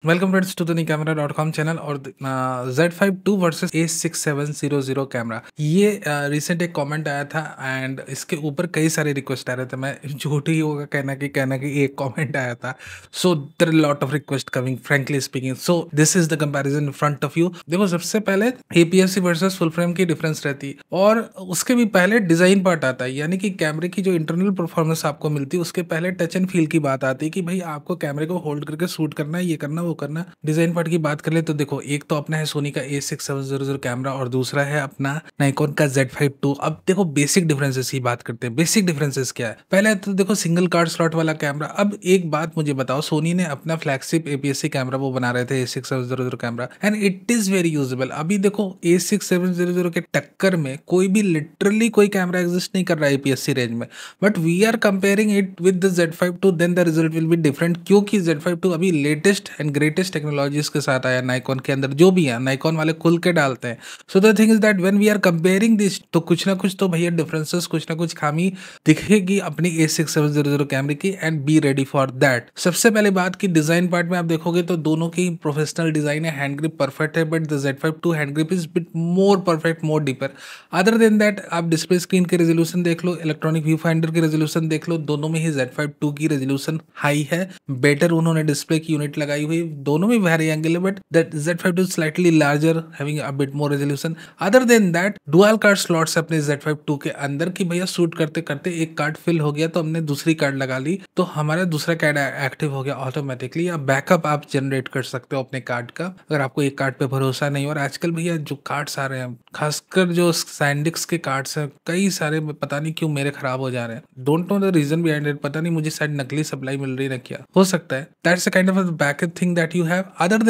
Welcome friends to camera.com channel और Z52 versus A6700 camera. ये recent एक comment आया था एंड इसके ऊपर कई सारे रिक्वेस्ट आ रहे थे। मैं झूठ ही होगा कहना कि एक कमेंट आया था। So there lot of request coming frankly speaking. So this is the comparison in front of you. देखो, सबसे पहले APS-C वर्सेस फुल फ्रेम की डिफरेंस रहती है और उसके भी पहले डिजाइन पार्ट आता है, यानी कि कैमरे की जो इंटरनल परफॉर्मेंस आपको मिलती है उसके पहले टच एंड फील की बात आती है कि भाई आपको कैमरे को होल्ड करके शूट करना है, ये करना वो करना। डिजाइन पार्ट की बात कर ले तो देखो, एक तो अपना है सोनी का A6700 कैमरा और दूसरा है अपना नाइकॉन का Z52। अब देखो बेसिक डिफरेंसेस की बात करते हैं। बेसिक डिफरेंसेस क्या है? पहले तो देखो सिंगल कार्ड स्लॉट वाला कैमरा। अब एक बात मुझे बताओ, सोनी ने अपना फ्लैगशिप APS-C कैमरा वो बना रहे थे A6700 camera and it is very usable. अभी देखो A6700 के टक्कर में कोई भी लिटरली कोई कैमरा एग्जिस्ट नहीं कर रहा है APS-C रेंज में, but we are comparing it with the Z52, then the result will be different, क्योंकि Z52 अभी लेटेस्ट एंड ग्रेटेस्ट टेक्नोलॉजीज के साथ आया। नाइकॉन के अंदर जो भी है, नाइकॉन वाले खुल के डालते हैं। So the thing is that when we are comparing this, तो कुछ ना कुछ तो भैया डिफरेंसेस, कुछ ना कुछ खामी दिखेगी अपनी A6700 कैमरे की and be ready for that. सबसे पहले बात की डिजाइन पार्ट में आप देखोगे तो दोनों की प्रोफेशनल डिजाइन है, हैंड ग्रिप परफेक्ट है, but the Z52 hand grip is bit more perfect, more deeper. Other than that आप डिस्प्ले स्क्रीन के रेजोल्यूशन देख लो, इलेक्ट्रॉनिक व्यू फाइंडर की रेजोल्यूशन देख लो, दोनों में ही Z52 की रेजोल्यूशन हाई है, बेटर उन्होंने डिस्प्ले की यूनिट लगाई हुई। दोनों में वेरी एंगल है, but that Z52 slightly larger, having a bit more resolution. Other than that dual card slots अपने Z52 के अंदर की भैया शूट करते करते एक कार्ड फिल हो गया तो हमने दूसरी कार्ड लगा ली तो हमारा दूसरा कार्ड एक्टिव हो गया ऑटोमेटिकली, या बैकअप आप जनरेट कर सकते हो अपने कार्ड का अगर आपको एक कार्ड पे भरोसा नहीं। और आजकल भैया जो कार्ड्स आ रहे हैं, खासकर जो सैंडिक्स के कार्ड्स हैं, कई सारे पता नहीं क्यों मेरे खराब हो जा रहे हैं। Don't know the reason behind it, पता नहीं मुझे शायद नकली सप्लाई मिल रही है क्या, हो सकता है। That's a kind of backup thing that you have. Other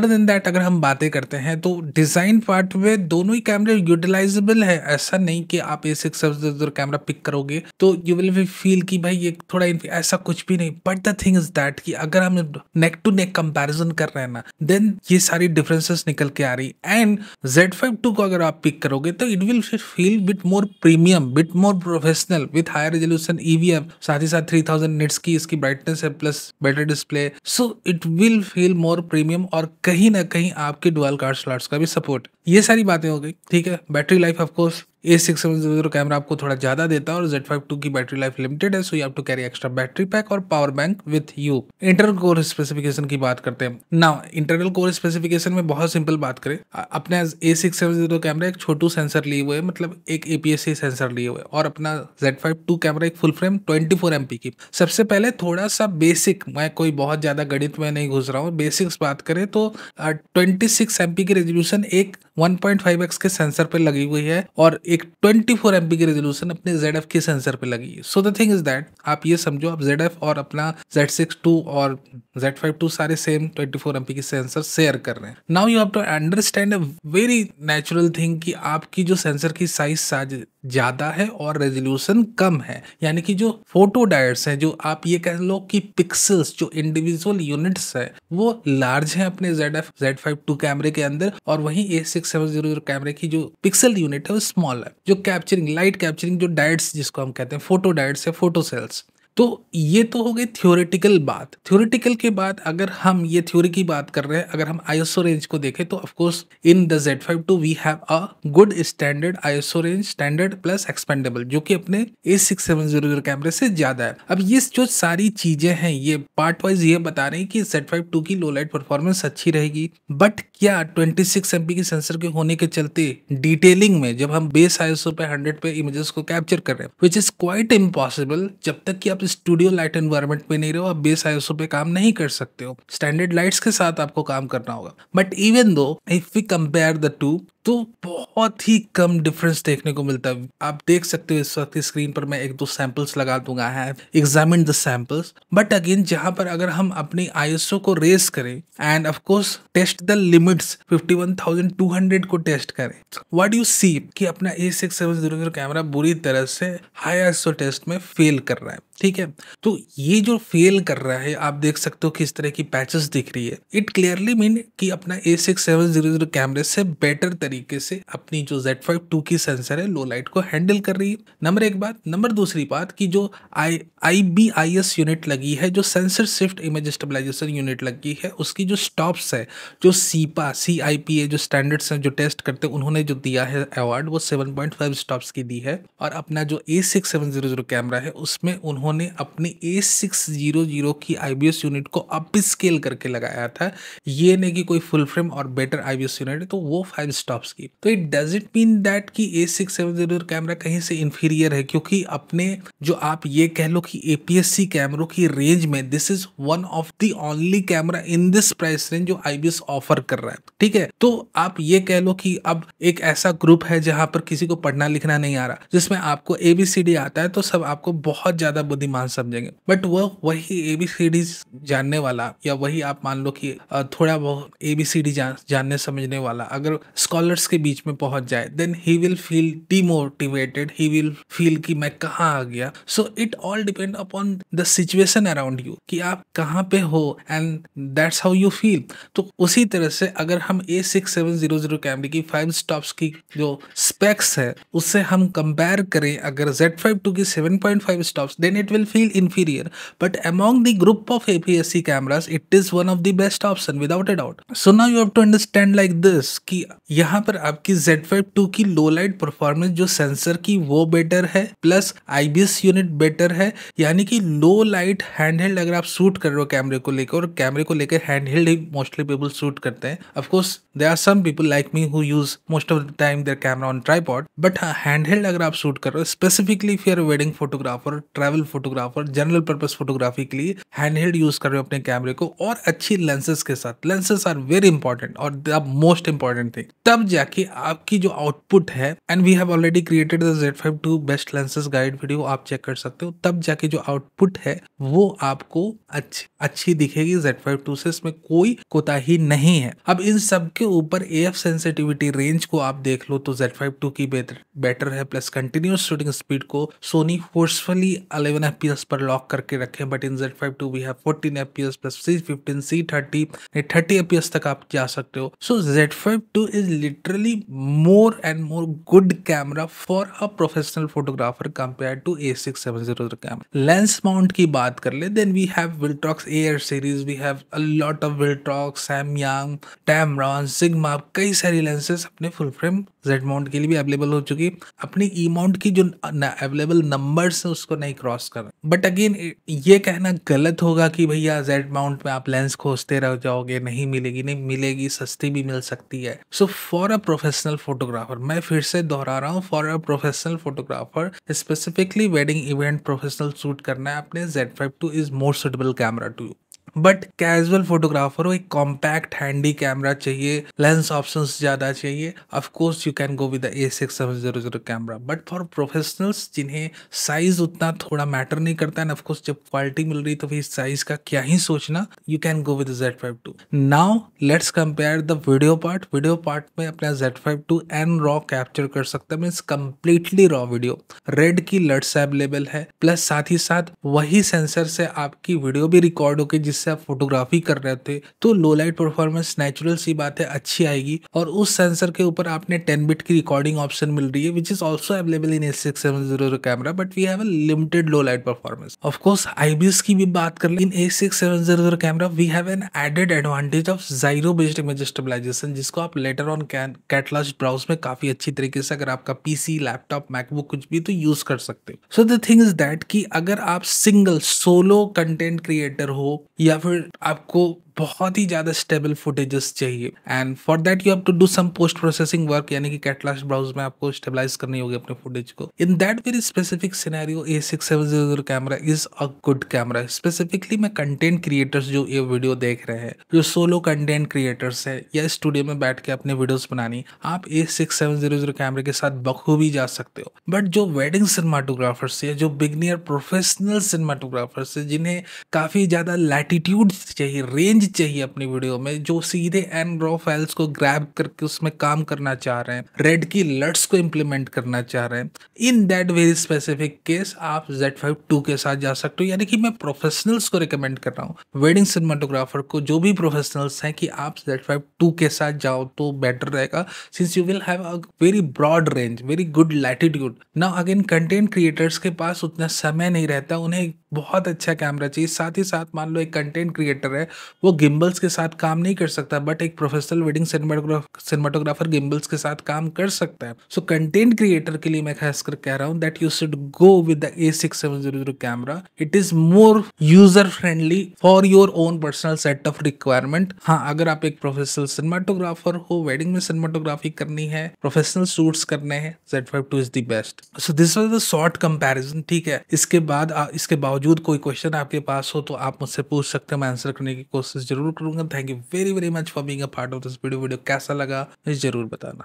than that अगर हम बातें करते हैं तो डिजाइन पार्ट में दोनों ही कैमरे यूटिलाइजेबल है। ऐसा नहीं कि आप A6700 कैमरा पिक करोगे तो यू विल फील कि भाई ये थोड़ा ऐसा कुछ भी नहीं। But the thing is that कि अगर हम नेक टू नेक कंपैरिजन कर रहे हैं ना, देन ये सारी डिफरेंसेस निकल के आ रही। एंड Z52 को अगर आप पिक करोगे तो it will feel bit more premium, bit more professional with higher resolution EVF, साथ ही साथ 3000 निट्स की इसकी ब्राइटनेस है plus better display. So it will feel more premium और कहीं ना कहीं आपके डुअल कार्ड स्लॉट्स का भी सपोर्ट। ये सारी बातें हो गई, ठीक है। Battery life of course A6700 camera आपको थोड़ा ज्यादा देता है और Z52 की बैटरी लाइफ लिमिटेड है, so you have to carry extra battery pack और power bank with you. Internal core specification की बात करते हैं नाउ। इंटरनल कोर स्पेसिफिकेशन में बहुत सिंपल बात करें, अपने A6700 कैमरा एक छोटू सेंसर लिए हुए है, मतलब एक APS-C सेंसर लिए हुए, और अपना Z52 कैमरा एक फुल फ्रेम 24 MP की। सबसे पहले थोड़ा सा बेसिक, मैं कोई बहुत ज्यादा गणित में नहीं घुस रहा हूँ, बेसिक्स बात करें तो 26 MP की रेजोल्यूशन एक 1.5x के सेंसर पे लगी हुई है और एक 24 MP की रेजोल्यूशन अपने ZF के सेंसर पे लगी है। सो द थिंग इज दैट आप ये समझो, आप ZF और अपना Z62 और Z52 सारे सेम 24 MP की सेंसर शेयर कर रहे हैं। Now you have to understand a very natural thing कि आपकी जो सेंसर की साइज ज्यादा है और रेजोल्यूशन कम है, यानी कि जो फोटो डायोड्स हैं, जो आप ये कह लो कि पिक्सेल्स, जो इंडिविजुअल यूनिट्स है, वो लार्ज है अपने Z52 कैमरे के अंदर, और वहीं A6700 कैमरे की जो पिक्सल यूनिट है वो स्मॉल है। जो कैप्चरिंग, लाइट कैप्चरिंग, जो डायोड्स जिसको हम कहते हैं फोटो डायोड्स या फोटो सेल्स। तो ये तो हो गई थ्योरेटिकल बात। थ्योरेटिकल के बाद अगर हम ये थ्योरी की बात कर रहे हैं, अगर हम ISO रेंज को देखें तो of course in the Z52 we have a good standard ISO range, standard plus expandable, जो कि अपने A6700 कैमरे से ज्यादा है। अब ये जो सारी चीजें हैं ये पार्ट वाइज ये बता रही कि Z52 की लो लाइट परफॉर्मेंस अच्छी रहेगी, बट क्या 26 MP की सेंसर के होने के चलते डिटेलिंग में जब हम बेस ISO पे 100 पे इमेजेस को कैप्चर कर रहे हैं, विच इज क्वाइट इम्पॉसिबल, जब तक कि आप स्टूडियो लाइट एनवायरनमेंट में नहीं रहो, आप बेस ISO पे काम नहीं कर सकते हो। स्टैंडर्ड लाइट्स के साथ आपको काम करना होगा। But even though if we compare the two, तो बहुत ही कम डिफरेंस देखने को मिलता है। आप देख सकते हो इस वक्त स्क्रीन पर मैं एक दो सैंपल्स लगा दूंगा, है examine the samples. But again जहां पर अगर हम अपनी ISO को रेस करें and of course test the limits 51200 को टेस्ट करें, व्हाट यू सी कि अपना A6700 कैमरा बुरी तरह से हाई ISO टेस्ट में फेल कर रहा है, ठीक है। तो ये जो फेल कर रहा है, आप देख सकते हो कि इस तरह की पैचेस दिख रही है, इट क्लियरली मीन कि अपना A6700 कैमरे से बेटर तरीके तरीके से अपनी जो Z5 II की सेंसर है लो लाइट को हैंडल कर रही है। नंबर एक बात। नंबर दूसरी बात कि जो IBIS यूनिट लगी है, जो sensor shift image stabilisation unit लगी है, उसकी जो स्टॉप्स है, जो CIPA जो स्टैंडर्ड्स हैं जो टेस्ट करते हैं, उन्होंने जो दिया है अवार्ड वो 7.5 स्टॉप्स की दी है। और अपना जो A6700 कैमरा है उसमें उन्होंने अपनी A600 की IBS यूनिट को अप स्केल करके लगाया था। ये नहीं कि कोई फुल फ्रेम और बेटर IBS यूनिट है तो वो 5 स्टॉप्स की। तो इट डजंट मीन दैट कि A670 कैमरा कहीं से इंफीरियर है, क्योंकि अपने जो आप ये कह लो कि APS-C कैमरों की रेंज में this is one of the only camera in this price range जो IBS ऑफर कर रहा है। ठीक है, तो आप ये कह लो कि अब एक ऐसा ग्रुप है जहां पर किसी को पढ़ना लिखना नहीं आ रहा, जिसमें आपको ABCD आता है तो सब आपको बहुत ज्यादा बुद्धिमान समझेंगे, बट वह वही ABCD जानने वाला या वही आप मान लो कि थोड़ा बहुत ABCD जानने समझने वाला अगर स्कॉलर्स के बीच में पहुंच जाए, then he will feel demotivated, he will feel कि मैं कहाँ आ गया। So it all depend upon the situation around you कि आप कहाँ पे हो and that's how you feel. तो उसी तरह से अगर हम A6700 कैमरे की 5 स्टॉप्स की जो स्पेक्स है उससे हम कंपेयर करें अगर Z5 II की 7.5 stops, then it will feel inferior, but among the group of APS-C cameras it is one of the best option without a doubt. So now you have to understand like this कि यहाँ पर आपकी Z5 II की low light performance जो sensor की वो better है, plus IBS unit better है, यानी कि लो लाइट हैंडहेल्ड अगर आप शूट कर रहे हो कैमरे को लेकर, और कैमरे को लेकर हैंडहेल्ड ही मोस्टली पीपल शूट करते हैं। Of course there are some people like me who use most of the time their camera on tripod, but हाँ हैंडहेल्ड अगर आप शूट कर रहे हो, specifically if you are wedding photographer, travel photographer, general purpose photography के लिए handheld use कर रहे हो अपने कैमरे को और अच्छी लेंसेज के साथ, लेंसेज आर वेरी इंपॉर्टेंट और द मोस्ट इंपॉर्टेंट थिंग, तब जाके आपकी जो आउटपुट है, and we have already created the Z5 II best lenses guide video, आप चेक कर सकते हो, तब जाके जो आउटपुट है वो आपको अच्छी दिखेगी Z5 II से, इसमें कोई कोताही नहीं है। अब इन सब के ऊपर AF सेंसिटिविटी रेंज को आप देख लो तो Z5 II की बेटर है, प्लस कंटिन्यूस शूटिंग स्पीड को सोनी फोर्सफुली 11 FPS पर लॉक करके रखे, but in Z5 II we have 14 FPS plus C15 C30 30 FPS तक आप जा सकते हो। So Z5 II is literally more and more good camera for a professional photographer compare to A670 camera. Lens mount की बात कर ले, then we have Viltrox AR series, we have a lot of Viltrox, Samyang, Tamron, Sigma, कई सारी lenses अपने full frame Z mount के लिए भी अवेलेबल हो चुकी। अपनी E माउंट की जो अवेलेबल नंबर्स है उसको नहीं क्रॉस कर, बट अगेन ये कहना गलत होगा कि भैया Z माउंट में आप लेंस खोजते रह जाओगे, नहीं मिलेगी, नहीं मिलेगी, सस्ती भी मिल सकती है। So for a professional photographer, मैं फिर से दोहरा रहा हूँ, for a professional photographer specifically wedding event professional shoot करना है, अपने Z5 II is more suitable camera to you. But casual photographer हो, एक कॉम्पैक्ट हैंडी कैमरा चाहिए, लेंस ऑप्शंस ज्यादा चाहिए, of course you can go with the A6700 camera. But for professionals जिन्हें size उतना थोड़ा मैटर नहीं करता है, ऑफ कोर्स जब क्वालिटी मिल रही तो फिर साइज का क्या ही सोचना, you can go with Z5 II। Now let's compare the video part. Video part में अपना Z5 II N raw capture कर सकता है, means completely raw video, red की लट्स अवेलेबल है, प्लस साथ ही साथ वही सेंसर से आपकी वीडियो भी रिकॉर्ड होकर जिससे आप फोटोग्राफी कर रहे थे, तो लो लाइट परफॉर्मेंस नेचुरल सी बात है अच्छी आएगी। और उस सेंसर के ऊपर आपने 10 बिट की रिकॉर्डिंग ऑप्शन मिल रही है, which is also available in A670 camera, but we have a limited low light performance. Of course IBS की भी बात कर ले, in A670 camera we have an added advantage of gyro based image stabilisation, जिसको आप later on catalyst browse में काफी अच्छी तरीके से, अगर आपका PC, लैपटॉप, मैकबुक कुछ भी, तो यूज कर सकते हो। सो द थिंग इज दैट कि अगर आप सिंगल सोलो कंटेंट क्रिएटर हो या फिर आपको बहुत ही ज्यादा स्टेबल फुटेजेस चाहिए, and for that you have to do some post processing work, यानी कि कैटलास्ट ब्राउज में आपको स्टेबलाइज करनी होगी अपने फुटेज को। In that very specific scenario A670 camera is a good camera. Specifically मैं कंटेंट क्रिएटर्स जो ये वीडियो देख रहे हैं, जो सोलो कंटेंट क्रिएटर्स है या स्टूडियो में बैठ के अपने वीडियोस बनानी, आप A6700 कैमरे के साथ बखूबी जा सकते हो। बट जो वेडिंग सिनेमाटोग्राफर्स है, जो बिगनियर प्रोफेशनल सिनेमाटोग्राफर्स है, जिन्हें काफी ज्यादा लैटिट्यूड चाहिए, रेंज चाहिए अपनी वीडियो में, जो सीधे एंड रॉ फाइल्स को ग्रैब करके उसमें काम करना चाह रहे हैं, रेड की लट्स को इम्प्लीमेंट करना चाह रहे हैं, in that very specific case आप Z5 II के साथ जा सकते हो। यानी कि मैं प्रोफेशनल्स को रिकमेंड कर रहा हूँ, वेडिंग सिनेमाटोग्राफर को, जो भी प्रोफेशनल्स हैं, कि आप Z5 II के साथ जाओ तो बेटर रहेगा, since you will have a very broad range, very good latitude. Now again content creators के पास उतना समय नहीं रहता, उन्हें बहुत अच्छा कैमरा चाहिए। साथ ही साथ मान लो एक कंटेंट क्रिएटर है, वो गिम्बल्स के साथ काम नहीं कर सकता, बट एक प्रोफेशनल वेडिंग सिनेमाटोग्राफर गिम्बल्स के साथ काम कर सकता है। सो कंटेंट क्रिएटर के लिए मैं खासकर कह रहा हूँ that you should go with the A6700 camera. It is more user friendly for your own personal set of requirement. हाँ, अगर आप एक प्रोफेशनल सिनेमाटोग्राफर हो, वेडिंग में सिनेमाटोग्राफी करनी है, प्रोफेशनल शूट्स करने हैं, Z5 II is the best. So this was the short comparison, ठीक है। इसके बाद इसके बावजूद कोई क्वेश्चन आपके पास हो तो आप मुझसे पूछ सकते हैं, मैं आंसर करने की कोशिश जरूर करूंगा। Thank you very very much for being a part of this video. कैसा लगा मुझे जरूर बताना।